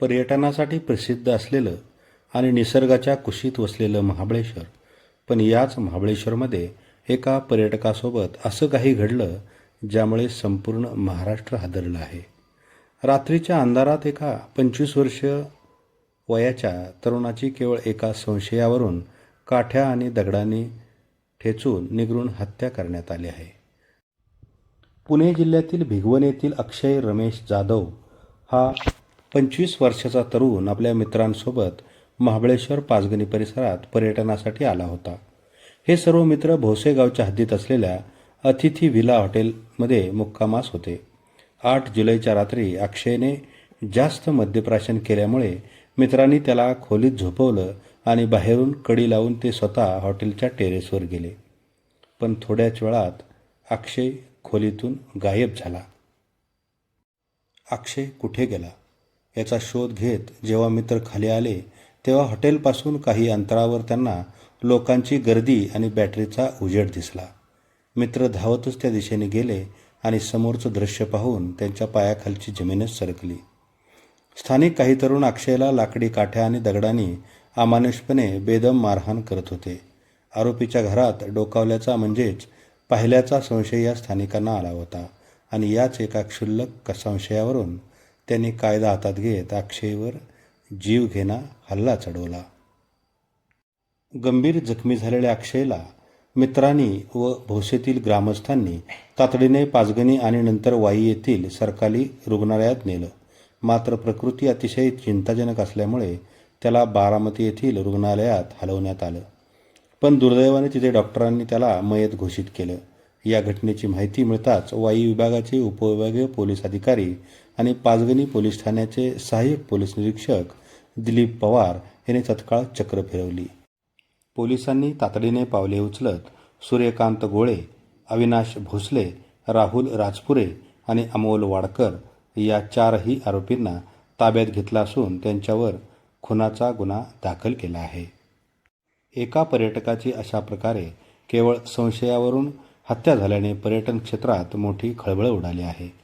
पर्यटनासाठी प्रसिद्ध असलेलं आणि निसर्गाच्या कुशीत वसलेलं महाबळेश्वर. पण याच महाबळेश्वरमध्ये एका पर्यटकासोबत असं काही घडलं ज्यामुळे संपूर्ण महाराष्ट्र हादरलं आहे. रात्रीच्या अंधारात एका 25 वर्ष वयाच्या तरुणाची केवळ एका संशयावरून काठ्या आणि दगडांनी ठेचून निगरून हत्या करण्यात आली आहे. पुणे जिल्ह्यातील भिगवण येथील अक्षय रमेश जाधव हा 25 वर्षाचा तरुण आपल्या मित्रांसोबत महाबळेश्वर पाचगणी परिसरात पर्यटनासाठी आला होता. हे सर्व मित्र भोसे गावच्या हद्दीत असलेल्या अतिथी व्हिला हॉटेलमध्ये मुक्कामास होते. 8 जुलैच्या रात्री अक्षयने जास्त मद्यप्राशन केल्यामुळे मित्रांनी त्याला खोलीत झोपवलं आणि बाहेरून कडी लावून ते स्वतः हॉटेलच्या टेरेसवर गेले. पण थोड्याच वेळात अक्षय खोलीतून गायब झाला. अक्षय कुठे गेला याचा शोध घेत जेव्हा मित्र खाली आले तेव्हा हॉटेलपासून काही अंतरावर त्यांना लोकांची गर्दी आणि बॅटरीचा उजेड दिसला. मित्र धावतच त्या दिशेने गेले आणि समोरचं दृश्य पाहून त्यांच्या पायाखालची जमीनच सरकली. स्थानिक काही तरुण अक्षयला लाकडी काठ्या आणि दगडांनी अमानुषपणे बेदम मारहाण करत होते. आरोपीच्या घरात डोकावल्याचा म्हणजेच पाहिल्याचा संशय या स्थानिकांना आला होता आणि याच एका क्षुल्लक संशयावरून त्यांनी कायदा हातात घेत अक्षयवर जीवघेणा हल्ला चढवला. गंभीर जखमी झालेल्या अक्षयला मित्रांनी व भोसेतील ग्रामस्थांनी तातडीने पाचगणी आणि नंतर वाई येथील सरकारी रुग्णालयात नेलं. मात्र प्रकृती अतिशय चिंताजनक असल्यामुळे त्याला बारामती येथील रुग्णालयात हलवण्यात आलं. पण दुर्दैवाने तिथे डॉक्टरांनी त्याला मयत घोषित केलं. या घटनेची माहिती मिळताच वाई विभागाचे उपविभागीय पोलीस अधिकारी आणि पाचगणी पोलीस ठाण्याचे सहाय्यक पोलीस निरीक्षक दिलीप पवार यांनी तत्काळ चक्र फिरवली. पोलिसांनी तातडीने पावले उचलत सूर्यकांत गोळे, अविनाश भोसले, राहुल राजपुरे आणि अमोल वाडकर या 4ही आरोपींना ताब्यात घेतला असून त्यांच्यावर खुनाचा गुन्हा दाखल केला आहे. एका पर्यटकाची अशा प्रकारे केवळ संशयावरून हत्या झाल्याने पर्यटन क्षेत्रात मोठी खळबळ उडाली आहे.